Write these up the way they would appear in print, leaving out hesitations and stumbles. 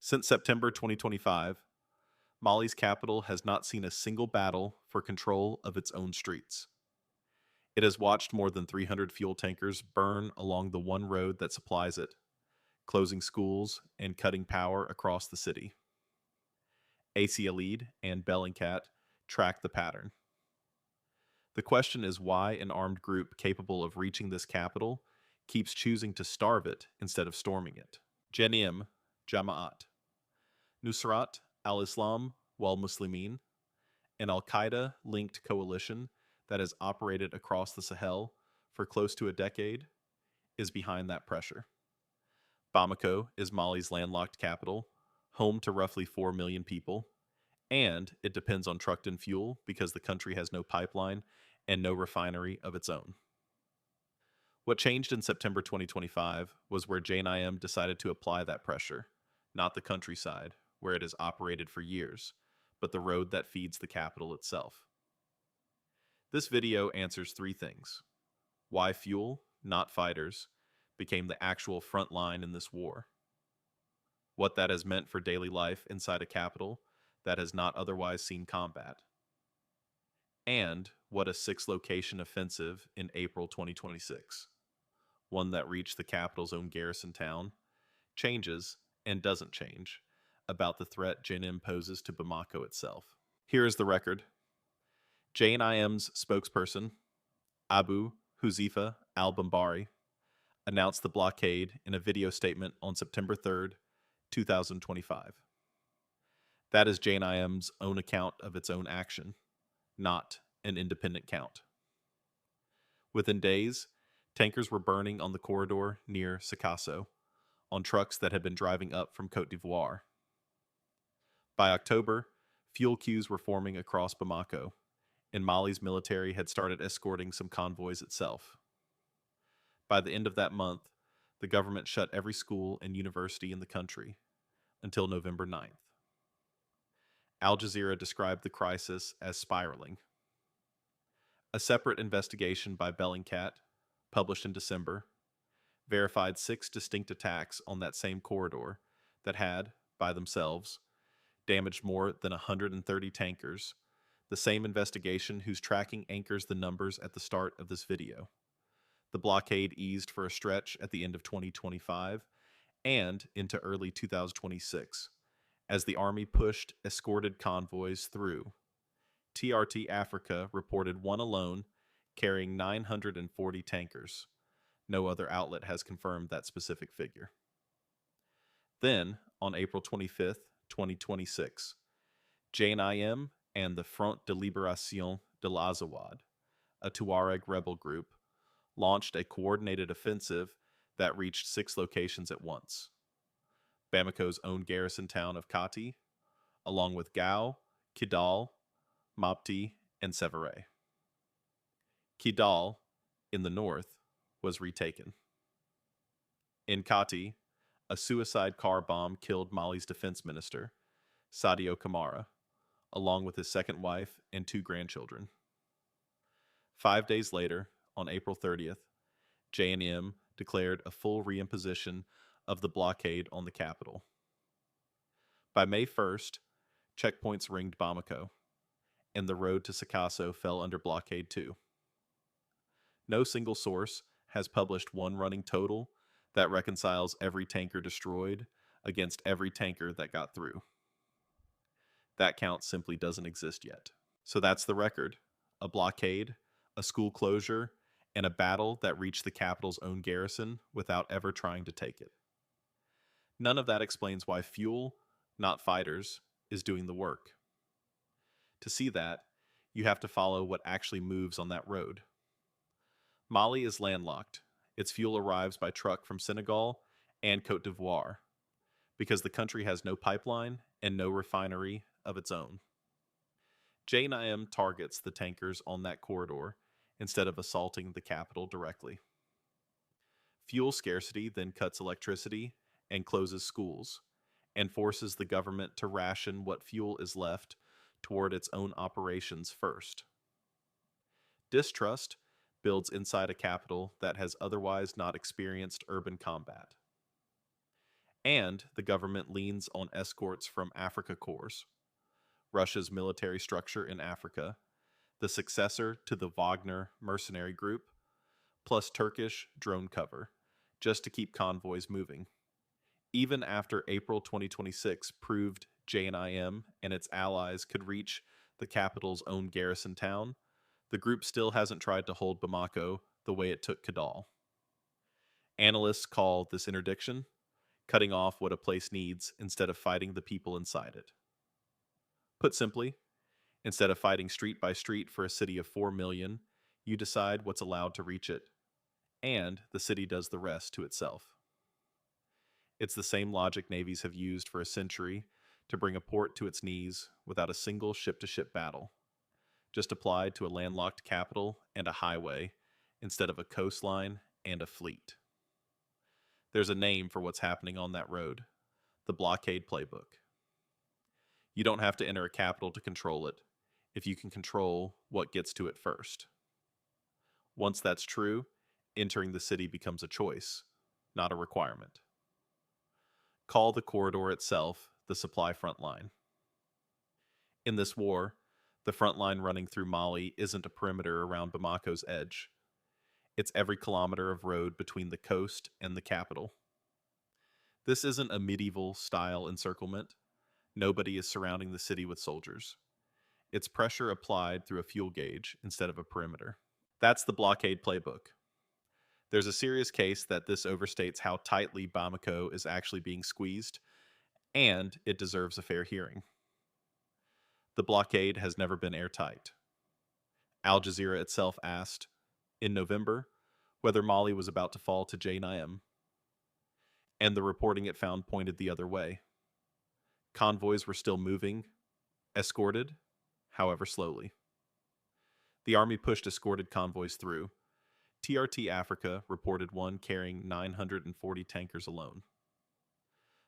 Since September 2025, Mali's capital has not seen a single battle for control of its own streets. It has watched more than 300 fuel tankers burn along the one road that supplies it, closing schools and cutting power across the city. ACLED and Bellingcat track the pattern. The question is why an armed group capable of reaching this capital keeps choosing to starve it instead of storming it. JNIM, Jamaat, Nusrat al-Islam wal Muslimin, an al-Qaeda-linked coalition that has operated across the Sahel for close to a decade, is behind that pressure. Bamako is Mali's landlocked capital, home to roughly 4 million people, and it depends on trucked in fuel because the country has no pipeline and no refinery of its own. What changed in September 2025 was where JNIM decided to apply that pressure, not the countryside, where it has operated for years, but the road that feeds the capital itself. This video answers 3 things. Why fuel, not fighters, became the actual front line in this war. What that has meant for daily life inside a capital that has not otherwise seen combat. And what a 6-location offensive in April 2026, one that reached the capital's own garrison town, changes and doesn't change about the threat JNIM poses to Bamako itself. Here is the record. JNIM's spokesperson, Abu Huzaifa al-Bambari, announced the blockade in a video statement on September 3rd, 2025. That is JNIM's own account of its own action, not an independent count. Within days, tankers were burning on the corridor near Sikasso, on trucks that had been driving up from Côte d'Ivoire. By October, fuel queues were forming across Bamako, and Mali's military had started escorting some convoys itself. By the end of that month, the government shut every school and university in the country until November 9th. Al Jazeera described the crisis as spiraling. A separate investigation by Bellingcat, published in December, verified 6 distinct attacks on that same corridor that had, by themselves, damaged more than 130 tankers, the same investigation whose tracking anchors the numbers at the start of this video. The blockade eased for a stretch at the end of 2025 and into early 2026, as the army pushed escorted convoys through. TRT Africa reported one alone carrying 940 tankers. No other outlet has confirmed that specific figure. Then, on April 25th, 2026, JNIM and the Front de Libération de l'Azawad, a Tuareg rebel group, launched a coordinated offensive that reached 6 locations at once. Bamako's own garrison town of Kati, along with Gao, Kidal, Mopti, and Sévaré. Kidal, in the north, was retaken. In Kati, a suicide car bomb killed Mali's defense minister, Sadio Camara, along with his second wife and 2 grandchildren. 5 days later, on April 30th, JNIM declared a full reimposition of the blockade on the capital. By May 1st, checkpoints ringed Bamako, and the road to Sikasso fell under blockade too. No single source has published one running total that reconciles every tanker destroyed against every tanker that got through. That count simply doesn't exist yet. So that's the record. A blockade, a school closure, and a battle that reached the capital's own garrison without ever trying to take it. None of that explains why fuel, not fighters, is doing the work. To see that, you have to follow what actually moves on that road. Mali is landlocked. Its fuel arrives by truck from Senegal and Côte d'Ivoire, because the country has no pipeline and no refinery of its own. JNIM targets the tankers on that corridor instead of assaulting the capital directly. Fuel scarcity then cuts electricity and closes schools, and forces the government to ration what fuel is left toward its own operations first. Distrust builds inside a capital that has otherwise not experienced urban combat. And the government leans on escorts from Africa Corps, Russia's military structure in Africa, the successor to the Wagner mercenary group, plus Turkish drone cover, just to keep convoys moving. Even after April 2026 proved JNIM and its allies could reach the capital's own garrison town, the group still hasn't tried to hold Bamako the way it took Kidal. Analysts call this interdiction cutting off what a place needs instead of fighting the people inside it. Put simply, instead of fighting street by street for a city of 4 million, you decide what's allowed to reach it, and the city does the rest to itself. It's the same logic navies have used for a century to bring a port to its knees without a single ship-to-ship battle, just applied to a landlocked capital and a highway instead of a coastline and a fleet. There's a name for what's happening on that road: the blockade playbook. You don't have to enter a capital to control it if you can control what gets to it first. Once that's true, entering the city becomes a choice, not a requirement. Call the corridor itself the supply front line. In this war, the front line running through Mali isn't a perimeter around Bamako's edge. It's every kilometer of road between the coast and the capital. This isn't a medieval-style encirclement. Nobody is surrounding the city with soldiers. It's pressure applied through a fuel gauge instead of a perimeter. That's the blockade playbook. There's a serious case that this overstates how tightly Bamako is actually being squeezed, and it deserves a fair hearing. The blockade has never been airtight. Al Jazeera itself asked, in November, whether Mali was about to fall to JNIM, and the reporting it found pointed the other way. Convoys were still moving, escorted, however slowly. The army pushed escorted convoys through. TRT Africa reported one carrying 940 tankers alone.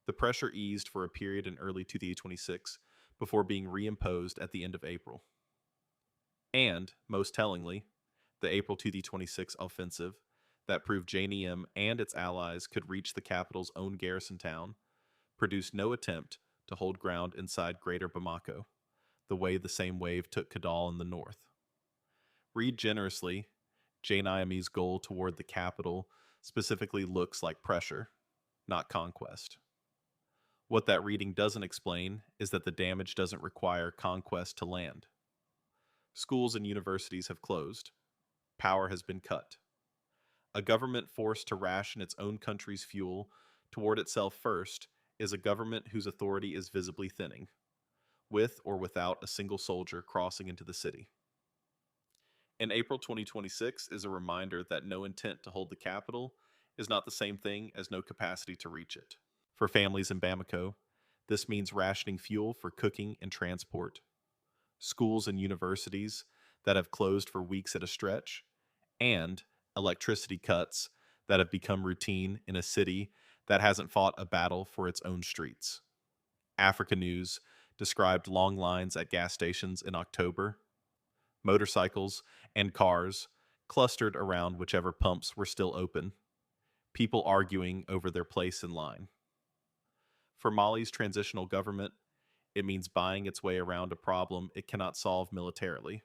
The pressure eased for a period in early 2026 before being reimposed at the end of April. And, most tellingly, the April 2026 offensive that proved JNIM and its allies could reach the capital's own garrison town produced no attempt to hold ground inside Greater Bamako, the way the same wave took Kidal in the north. Read generously, JNIM's goal toward the capital specifically looks like pressure, not conquest. What that reading doesn't explain is that the damage doesn't require conquest to land. Schools and universities have closed. Power has been cut. A government forced to ration its own country's fuel toward itself first is a government whose authority is visibly thinning, with or without a single soldier crossing into the city. And April 2026 is a reminder that no intent to hold the capital is not the same thing as no capacity to reach it. For families in Bamako, this means rationing fuel for cooking and transport. Schools and universities that have closed for weeks at a stretch, and electricity cuts that have become routine in a city that hasn't fought a battle for its own streets. Africa News described long lines at gas stations in October, motorcycles and cars clustered around whichever pumps were still open, people arguing over their place in line. For Mali's transitional government, it means buying its way around a problem it cannot solve militarily,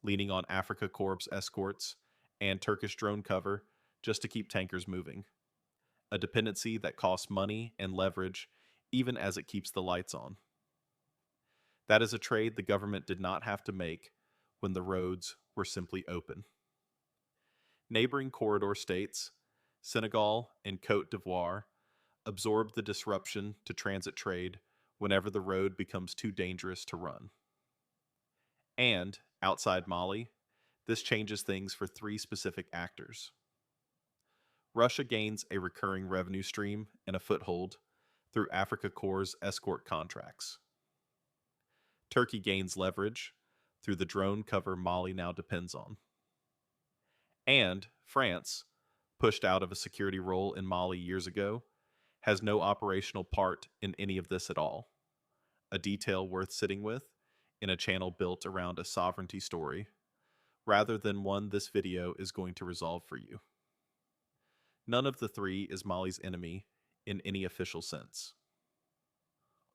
leaning on Africa Corps escorts and Turkish drone cover just to keep tankers moving, a dependency that costs money and leverage even as it keeps the lights on. That is a trade the government did not have to make when the roads were simply open. Neighboring corridor states, Senegal and Côte d'Ivoire, absorb the disruption to transit trade whenever the road becomes too dangerous to run. And, outside Mali, this changes things for three specific actors. Russia gains a recurring revenue stream and a foothold through Africa Corps' escort contracts. Turkey gains leverage through the drone cover Mali now depends on. And France, pushed out of a security role in Mali years ago, has no operational part in any of this at all, a detail worth sitting with in a channel built around a sovereignty story, rather than one this video is going to resolve for you. None of the three is Mali's enemy, in any official sense.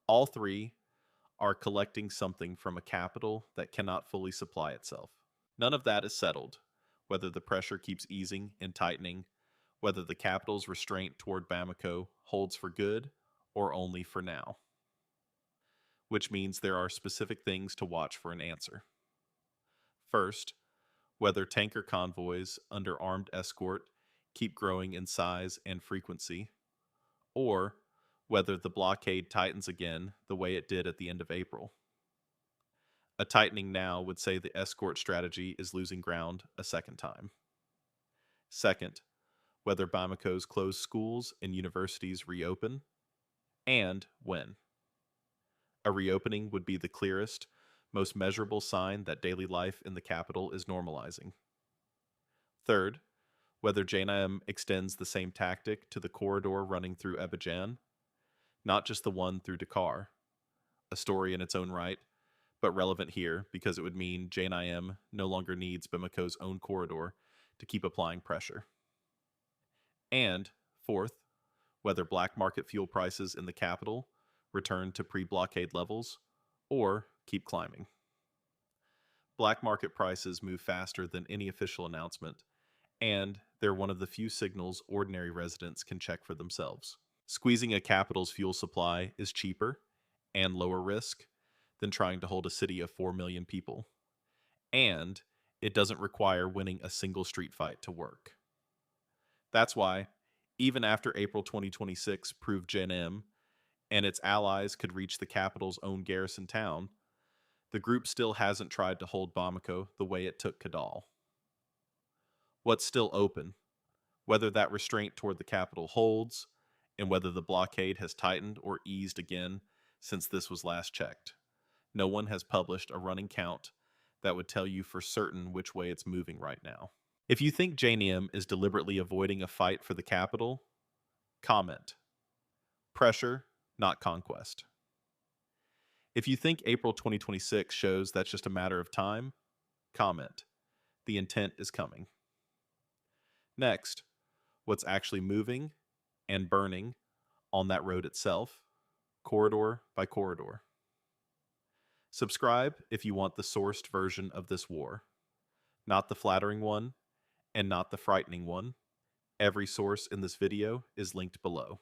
All three are collecting something from a capital that cannot fully supply itself. None of that is settled, whether the pressure keeps easing and tightening, whether the capital's restraint toward Bamako holds for good or only for now. Which means there are specific things to watch for an answer. First, whether tanker convoys under armed escort keep growing in size and frequency, or whether the blockade tightens again the way it did at the end of April. A tightening now would say the escort strategy is losing ground a second time. Second, whether Bamako's closed schools and universities reopen, and when. A reopening would be the clearest, most measurable sign that daily life in the capital is normalizing. Third, whether JNIM extends the same tactic to the corridor running through Abidjan, not just the one through Dakar, a story in its own right, but relevant here because it would mean JNIM no longer needs Bamako's own corridor to keep applying pressure. And fourth, whether black market fuel prices in the capital return to pre-blockade levels or keep climbing. Black market prices move faster than any official announcement, and they're one of the few signals ordinary residents can check for themselves. Squeezing a capital's fuel supply is cheaper and lower risk than trying to hold a city of 4 million people, and it doesn't require winning a single street fight to work. That's why, even after April 2026 proved JNIM and its allies could reach the capital's own garrison town, the group still hasn't tried to hold Bamako the way it took Kidal. What's still open, whether that restraint toward the capital holds, and whether the blockade has tightened or eased again since this was last checked. No one has published a running count that would tell you for certain which way it's moving right now. If you think JNIM is deliberately avoiding a fight for the capital, comment. Pressure, not conquest. If you think April 2026 shows that's just a matter of time, comment. The intent is coming. Next, what's actually moving and burning on that road itself, corridor by corridor. Subscribe if you want the sourced version of this war, not the flattering one and not the frightening one. Every source in this video is linked below.